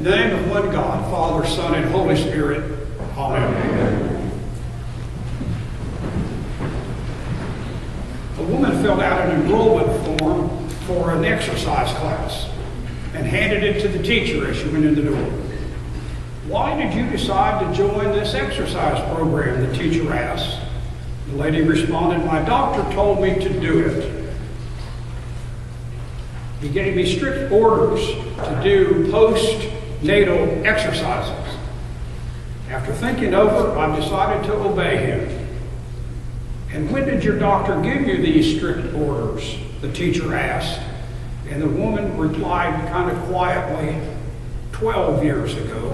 In the name of one God, Father, Son, and Holy Spirit. Amen. A woman filled out an enrollment form for an exercise class and handed it to the teacher as she went in the door. "Why did you decide to join this exercise program?" the teacher asked. The lady responded, "My doctor told me to do it. He gave me strict orders to do post-natal exercises. After thinking over, I've decided to obey him." "And when did your doctor give you these strict orders?" the teacher asked. And the woman replied kind of quietly, 12 years ago.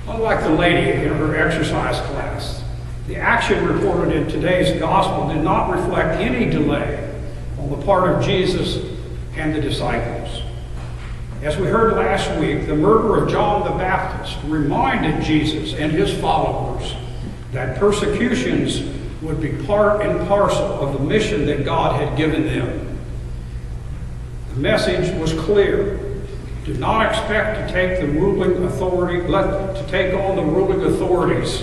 Unlike the lady in her exercise class, the action reported in today's gospel did not reflect any delay on the part of Jesus and the disciples. As we heard last week, the murder of John the Baptist reminded Jesus and his followers that persecutions would be part and parcel of the mission that God had given them. The message was clear. Do not expect to take on the ruling authorities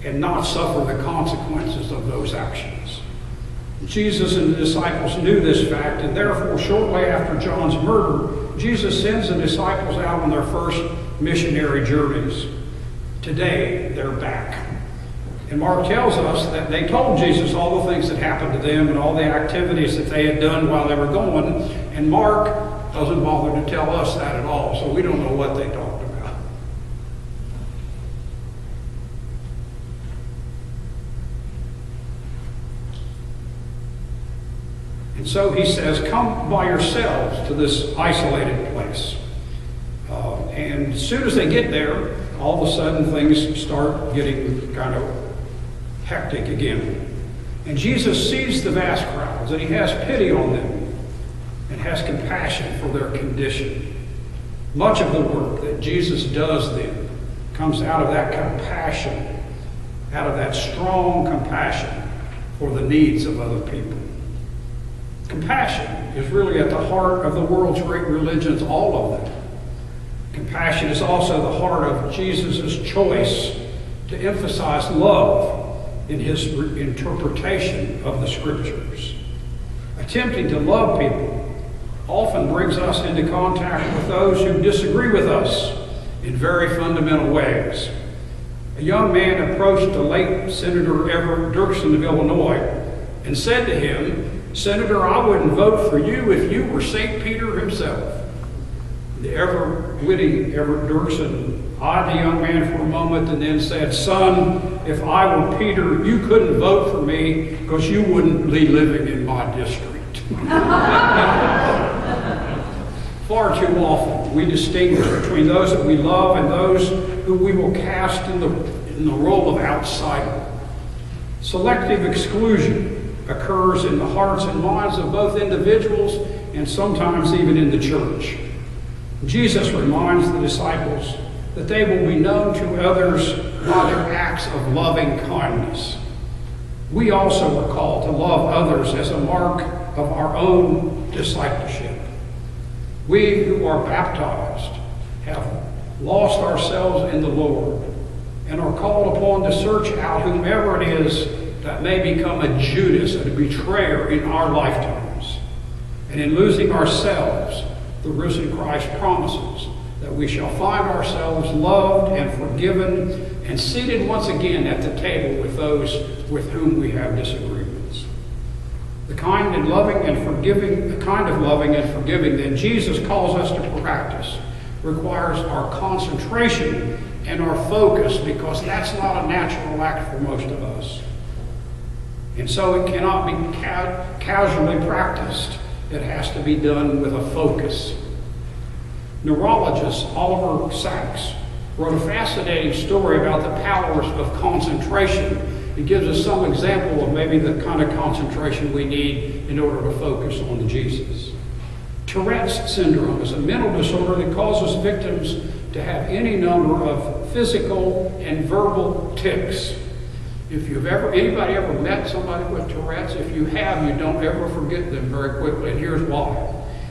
and not suffer the consequences of those actions. Jesus and the disciples knew this fact, and therefore, shortly after John's murder, Jesus sends the disciples out on their first missionary journeys. Today, they're back. And Mark tells us that they told Jesus all the things that happened to them and all the activities that they had done while they were going. And Mark doesn't bother to tell us that at all, so we don't know what they talked about. And so he says, "Come by yourselves to this isolated place." And as soon as they get there, all of a sudden things start getting kind of hectic again. And Jesus sees the vast crowds, and he has pity on them and has compassion for their condition. Much of the work that Jesus does then comes out of that compassion, out of that strong compassion for the needs of other people. Compassion is really at the heart of the world's great religions, all of them. Compassion is also the heart of Jesus' choice to emphasize love in his interpretation of the Scriptures. Attempting to love people often brings us into contact with those who disagree with us in very fundamental ways. A young man approached the late Senator Everett Dirksen of Illinois and said to him, "Senator, I wouldn't vote for you if you were St. Peter himself." The ever-witty Everett Dirksen eyed the young man for a moment and then said, "Son, if I were Peter, you couldn't vote for me because you wouldn't be living in my district." Far too often, we distinguish between those that we love and those who we will cast in the role of outsider. Selective exclusion occurs in the hearts and minds of both individuals and sometimes even in the church. Jesus reminds the disciples that they will be known to others by their acts of loving kindness. We also are called to love others as a mark of our own discipleship. We who are baptized have lost ourselves in the Lord and are called upon to search out whomever it is that may become a Judas, a betrayer in our lifetimes. And in losing ourselves, the risen Christ promises that we shall find ourselves loved and forgiven and seated once again at the table with those with whom we have disagreements. The kind of loving and forgiving that Jesus calls us to practice requires our concentration and our focus, because that's not a natural act for most of us. And so it cannot be casually practiced. It has to be done with a focus. Neurologist Oliver Sacks wrote a fascinating story about the powers of concentration. It gives us some example of maybe the kind of concentration we need in order to focus on Jesus. Tourette's syndrome is a mental disorder that causes victims to have any number of physical and verbal tics. If anybody ever met somebody with Tourette's, if you have, you don't ever forget them very quickly, and here's why.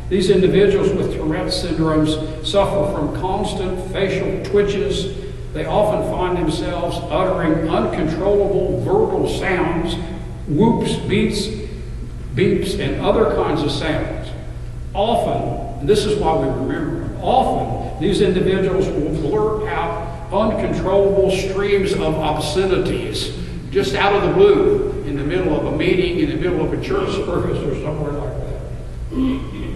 These individuals with Tourette's syndromes suffer from constant facial twitches. They often find themselves uttering uncontrollable verbal sounds, whoops, beeps, and other kinds of sounds. Often, and this is why we remember them, often these individuals will blurt out uncontrollable streams of obscenities just out of the blue in the middle of a meeting, in the middle of a church service or somewhere like that.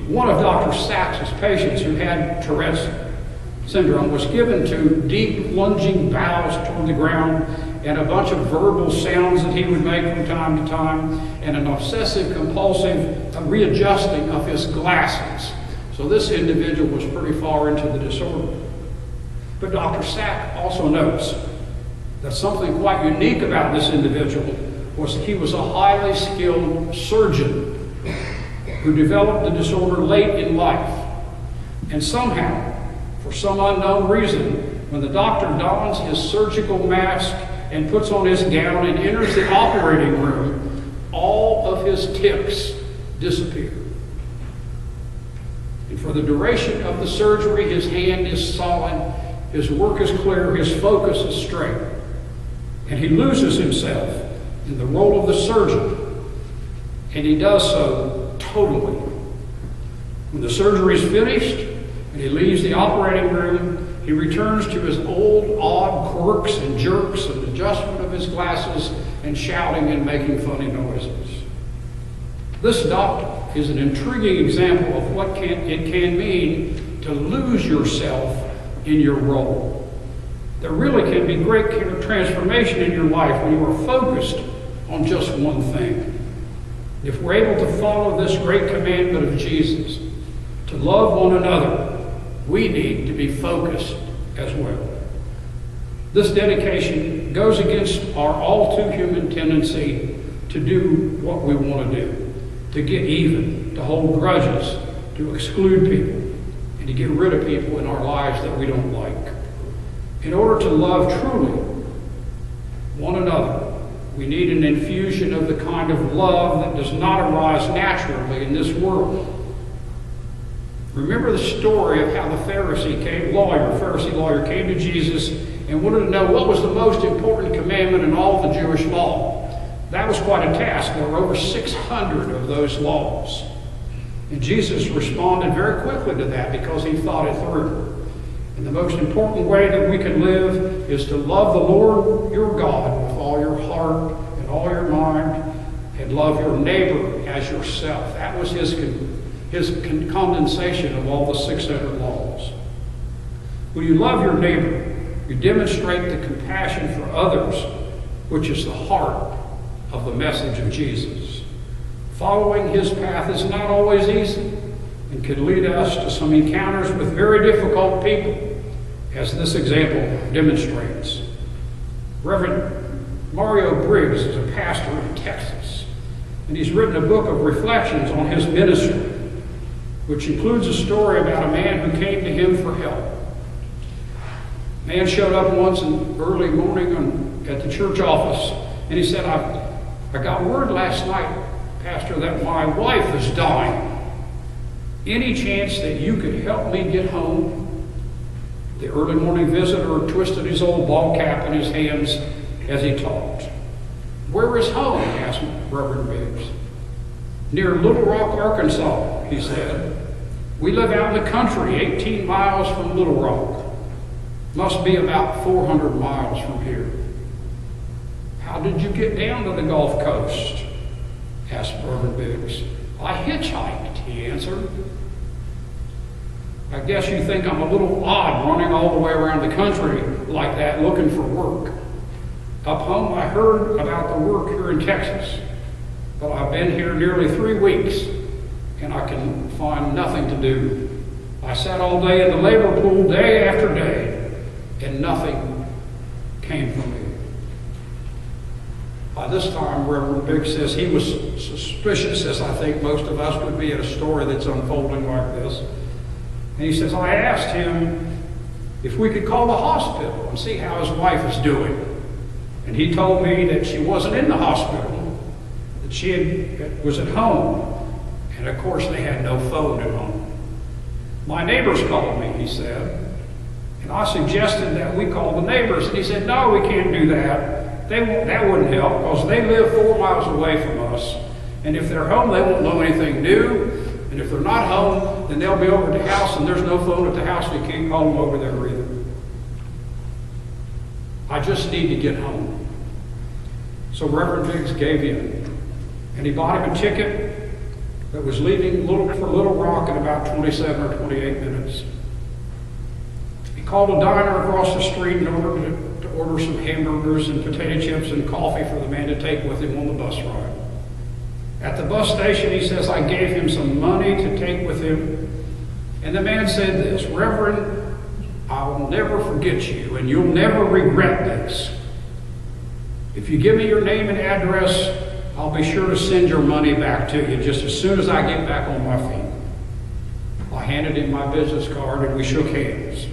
One of Dr. Sachs's patients who had Tourette's syndrome was given to deep lunging bows toward the ground and a bunch of verbal sounds that he would make from time to time and an obsessive compulsive readjusting of his glasses. So this individual was pretty far into the disorder. But Dr. Sachs also notes that something quite unique about this individual was that he was a highly skilled surgeon who developed the disorder late in life. And somehow, for some unknown reason, when the doctor dons his surgical mask and puts on his gown and enters the operating room, all of his tics disappear. And for the duration of the surgery, his hand is solid, his work is clear, his focus is straight. And he loses himself in the role of the surgeon, and he does so totally. When the surgery is finished and he leaves the operating room, he returns to his old odd quirks and jerks and adjustment of his glasses and shouting and making funny noises. This doctor is an intriguing example of what it can mean to lose yourself in your role. There really can be great transformation in your life when you are focused on just one thing. If we're able to follow this great commandment of Jesus, to love one another, we need to be focused as well. This dedication goes against our all too human tendency to do what we want to do, to get even, to hold grudges, to exclude people, and to get rid of people in our lives that we don't like. In order to love truly one another, we need an infusion of the kind of love that does not arise naturally in this world. Remember the story of how the Pharisee lawyer came to Jesus and wanted to know what was the most important commandment in all the Jewish law. That was quite a task. There were over 600 of those laws. And Jesus responded very quickly to that because he thought it through. And the most important way that we can live is to love the Lord your God with all your heart and all your mind, and love your neighbor as yourself. That was his condensation of all the 600 laws. When you love your neighbor, you demonstrate the compassion for others, which is the heart of the message of Jesus. Following his path is not always easy and can lead us to some encounters with very difficult people, as this example demonstrates. Reverend Mario Briggs is a pastor in Texas, and he's written a book of reflections on his ministry, which includes a story about a man who came to him for help. A man showed up once in early morning at the church office, and he said, I got word last night, Pastor, that my wife is dying. Any chance that you could help me get home? The early morning visitor twisted his old ball cap in his hands as he talked. Where is home? Asked Reverend Biggs. Near Little Rock, Arkansas, he said. We live out in the country, 18 miles from Little Rock. Must be about 400 miles from here. How did you get down to the Gulf Coast? Asked Reverend Biggs. I hitchhiked, he answered. I guess you think I'm a little odd running all the way around the country like that looking for work. Up home I heard about the work here in Texas, but I've been here nearly 3 weeks and I can find nothing to do. I sat all day in the labor pool day after day and nothing came from it. By this time, Reverend Biggs says he was suspicious, as I think most of us would be at a story that's unfolding like this. And he says, I asked him if we could call the hospital and see how his wife is doing. And he told me that she wasn't in the hospital, that she was at home. And of course, they had no phone at home. My neighbors called me, he said. And I suggested that we call the neighbors. And he said, no, we can't do that. That wouldn't help because they live 4 miles away from us. And if they're home, they won't know anything new. And if they're not home, then they'll be over at the house, and there's no phone at the house, and you can't call them over there either. I just need to get home. So Reverend Biggs gave in, and he bought him a ticket that was leaving for Little Rock in about 27 or 28 minutes. He called a diner across the street in order to order some hamburgers and potato chips and coffee for the man to take with him on the bus ride. At the bus station, he says, I gave him some money to take with him. And the man said this, Reverend, I'll never forget you, and you'll never regret this. If you give me your name and address, I'll be sure to send your money back to you just as soon as I get back on my feet. I handed him my business card, and we shook hands.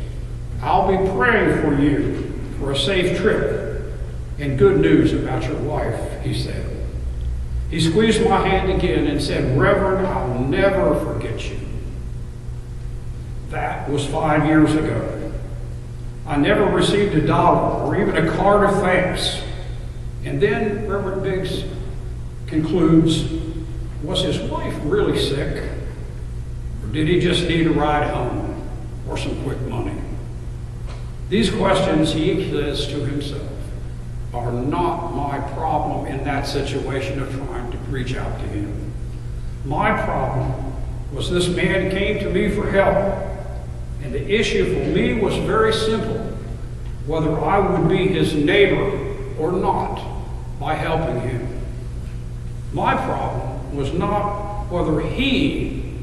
I'll be praying for you for a safe trip and good news about your wife, he said. He squeezed my hand again and said, Reverend, I'll never forget you. That was 5 years ago. I never received $1 or even a card of thanks. And then Reverend Biggs concludes, was his wife really sick? Or did he just need a ride home or some quick money? These questions, he says to himself, are not my problem in that situation of trying to reach out to him. My problem was this man came to me for help, and the issue for me was very simple, whether I would be his neighbor or not by helping him. My problem was not whether he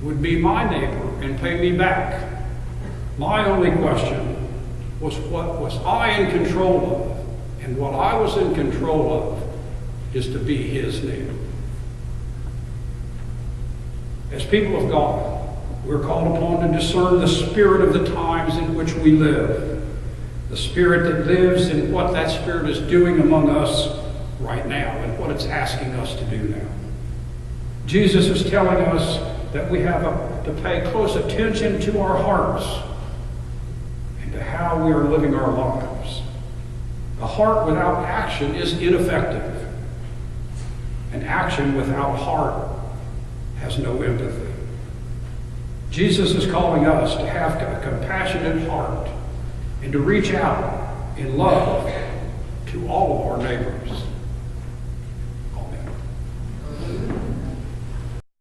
would be my neighbor and pay me back. My only question was, what was I in control of? And what I was in control of is to be his neighbor. As people of God, we're called upon to discern the spirit of the times in which we live, the spirit that lives in what that spirit is doing among us right now and what it's asking us to do now. Jesus is telling us that we have to pay close attention to our hearts and to how we are living our lives. A heart without action is ineffective. An action without heart has no empathy. Jesus is calling us to have a compassionate heart and to reach out in love to all of our neighbors.